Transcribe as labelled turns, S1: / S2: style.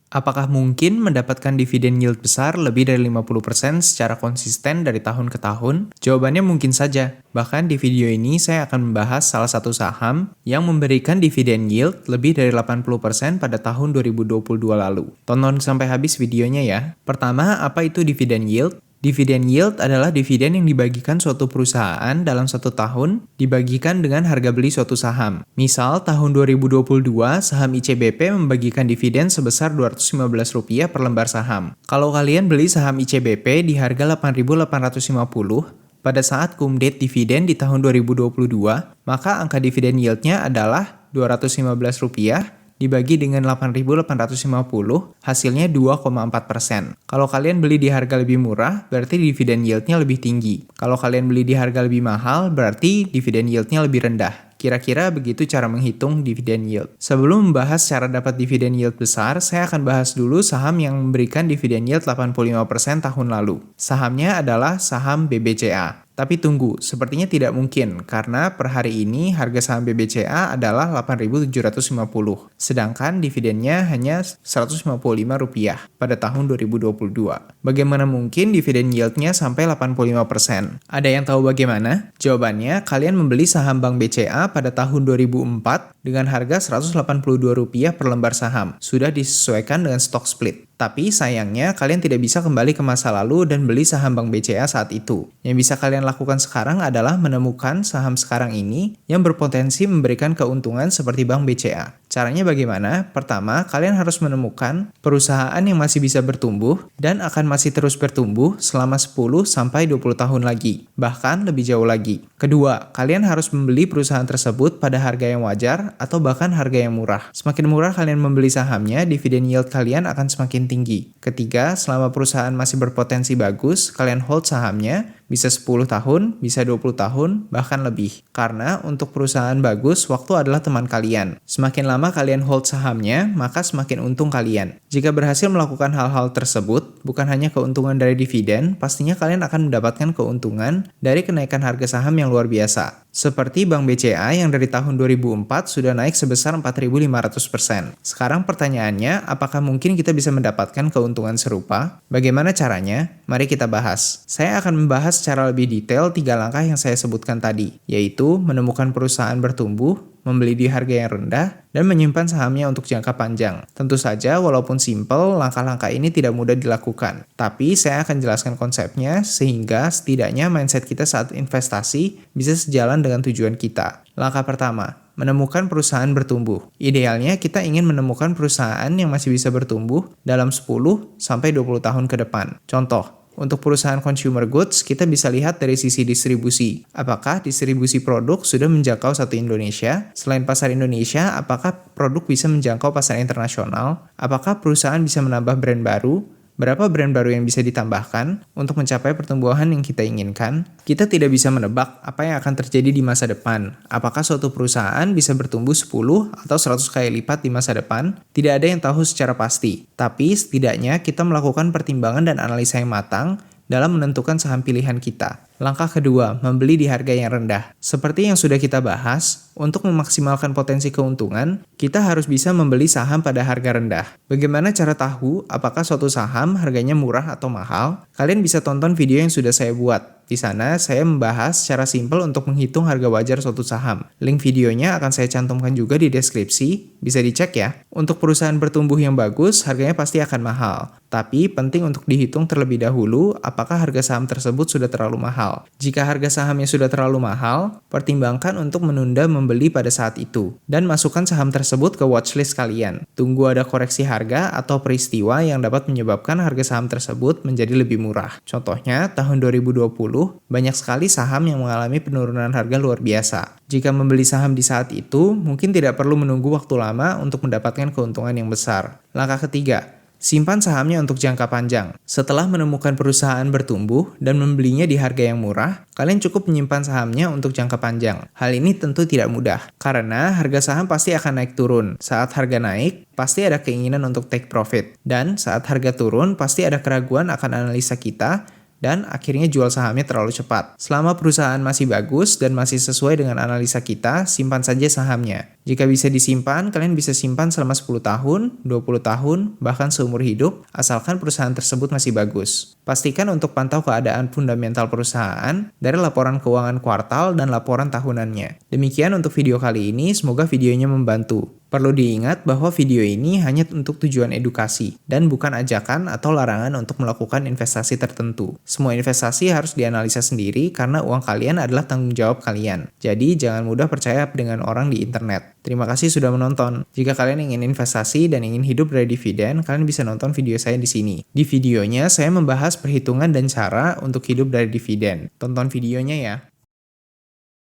S1: Apakah mungkin mendapatkan dividen yield besar lebih dari 50% secara konsisten dari tahun ke tahun? Jawabannya mungkin saja. Bahkan di video ini saya akan membahas salah satu saham yang memberikan dividen yield lebih dari 80% pada tahun 2022 lalu. Tonton sampai habis videonya ya. Pertama, apa itu dividen yield? Dividen yield adalah dividen yang dibagikan suatu perusahaan dalam satu tahun dibagikan dengan harga beli suatu saham. Misal, tahun 2022, saham ICBP membagikan dividen sebesar Rp215 per lembar saham. Kalau kalian beli saham ICBP di harga 8.850, pada saat cum date dividen di tahun 2022, maka angka dividen yieldnya adalah Rp215 dibagi dengan 8.850, hasilnya 2,4%. Kalau kalian beli di harga lebih murah, berarti dividen yieldnya lebih tinggi. Kalau kalian beli di harga lebih mahal, berarti dividen yieldnya lebih rendah. Kira-kira begitu cara menghitung dividen yield. Sebelum membahas cara dapat dividen yield besar, saya akan bahas dulu saham yang memberikan dividen yield 85% tahun lalu. Sahamnya adalah saham BBCA. Tapi tunggu, sepertinya tidak mungkin karena per hari ini harga saham BBCA adalah Rp8.750, sedangkan dividennya hanya Rp155 pada tahun 2022. Bagaimana mungkin dividen yieldnya sampai 85%? Ada yang tahu bagaimana? Jawabannya, kalian membeli saham Bank BCA pada tahun 2004 dengan harga Rp182 per lembar saham, sudah disesuaikan dengan stock split. Tapi sayangnya kalian tidak bisa kembali ke masa lalu dan beli saham Bank BCA saat itu. Yang bisa kalian lakukan sekarang adalah menemukan saham sekarang ini yang berpotensi memberikan keuntungan seperti Bank BCA. Caranya bagaimana? Pertama, kalian harus menemukan perusahaan yang masih bisa bertumbuh dan akan masih terus bertumbuh selama 10-20 tahun lagi, bahkan lebih jauh lagi. Kedua, kalian harus membeli perusahaan tersebut pada harga yang wajar atau bahkan harga yang murah. Semakin murah kalian membeli sahamnya, dividen yield kalian akan semakin tinggi. Ketiga, selama perusahaan masih berpotensi bagus, kalian hold sahamnya, bisa 10 tahun, bisa 20 tahun, bahkan lebih. Karena untuk perusahaan bagus, waktu adalah teman kalian. Semakin lama kalian hold sahamnya, maka semakin untung kalian. Jika berhasil melakukan hal-hal tersebut, bukan hanya keuntungan dari dividen, pastinya kalian akan mendapatkan keuntungan dari kenaikan harga saham yang luar biasa. Seperti Bank BCA yang dari tahun 2004 sudah naik sebesar 4.500%. Sekarang pertanyaannya, apakah mungkin kita bisa mendapatkan keuntungan serupa? Bagaimana caranya? Mari kita bahas. Saya akan membahas secara lebih detail 3 langkah yang saya sebutkan tadi, yaitu menemukan perusahaan bertumbuh, membeli di harga yang rendah, dan menyimpan sahamnya untuk jangka panjang. Tentu saja, walaupun simple, langkah-langkah ini tidak mudah dilakukan. Tapi saya akan jelaskan konsepnya sehingga setidaknya mindset kita saat investasi bisa sejalan dengan tujuan kita. Langkah pertama, menemukan perusahaan bertumbuh. Idealnya kita ingin menemukan perusahaan yang masih bisa bertumbuh dalam 10-20 tahun ke depan. Contoh, untuk perusahaan consumer goods, kita bisa lihat dari sisi distribusi. Apakah distribusi produk sudah menjangkau satu Indonesia? Selain pasar Indonesia, apakah produk bisa menjangkau pasar internasional? Apakah perusahaan bisa menambah brand baru? Berapa brand baru yang bisa ditambahkan untuk mencapai pertumbuhan yang kita inginkan? Kita tidak bisa menebak apa yang akan terjadi di masa depan. Apakah suatu perusahaan bisa bertumbuh 10 atau 100 kali lipat di masa depan? Tidak ada yang tahu secara pasti. Tapi setidaknya kita melakukan pertimbangan dan analisa yang matang dalam menentukan saham pilihan kita. Langkah kedua, membeli di harga yang rendah. Seperti yang sudah kita bahas, untuk memaksimalkan potensi keuntungan, kita harus bisa membeli saham pada harga rendah. Bagaimana cara tahu apakah suatu saham harganya murah atau mahal? Kalian bisa tonton video yang sudah saya buat. Di sana, saya membahas secara simpel untuk menghitung harga wajar suatu saham. Link videonya akan saya cantumkan juga di deskripsi, bisa dicek ya. Untuk perusahaan bertumbuh yang bagus, harganya pasti akan mahal. Tapi penting untuk dihitung terlebih dahulu apakah harga saham tersebut sudah terlalu mahal. Jika harga sahamnya sudah terlalu mahal, pertimbangkan untuk menunda membeli pada saat itu, dan masukkan saham tersebut ke watchlist kalian. Tunggu ada koreksi harga atau peristiwa yang dapat menyebabkan harga saham tersebut menjadi lebih murah. Contohnya, tahun 2020, banyak sekali saham yang mengalami penurunan harga luar biasa. Jika membeli saham di saat itu, mungkin tidak perlu menunggu waktu lama untuk mendapatkan keuntungan yang besar. Langkah ketiga, simpan sahamnya untuk jangka panjang. Setelah menemukan perusahaan bertumbuh dan membelinya di harga yang murah, kalian cukup menyimpan sahamnya untuk jangka panjang. Hal ini tentu tidak mudah, karena harga saham pasti akan naik turun. Saat harga naik, pasti ada keinginan untuk take profit. Dan saat harga turun, pasti ada keraguan akan analisa kita dan akhirnya jual sahamnya terlalu cepat. Selama perusahaan masih bagus dan masih sesuai dengan analisa kita, simpan saja sahamnya. Jika bisa disimpan, kalian bisa simpan selama 10 tahun, 20 tahun, bahkan seumur hidup, asalkan perusahaan tersebut masih bagus. Pastikan untuk pantau keadaan fundamental perusahaan dari laporan keuangan kuartal dan laporan tahunannya. Demikian untuk video kali ini, semoga videonya membantu. Perlu diingat bahwa video ini hanya untuk tujuan edukasi dan bukan ajakan atau larangan untuk melakukan investasi tertentu. Semua investasi harus dianalisa sendiri karena uang kalian adalah tanggung jawab kalian. Jadi jangan mudah percaya dengan orang di internet. Terima kasih sudah menonton. Jika kalian ingin investasi dan ingin hidup dari dividen, kalian bisa nonton video saya di sini. Di videonya saya membahas perhitungan dan cara untuk hidup dari dividen. Tonton videonya ya.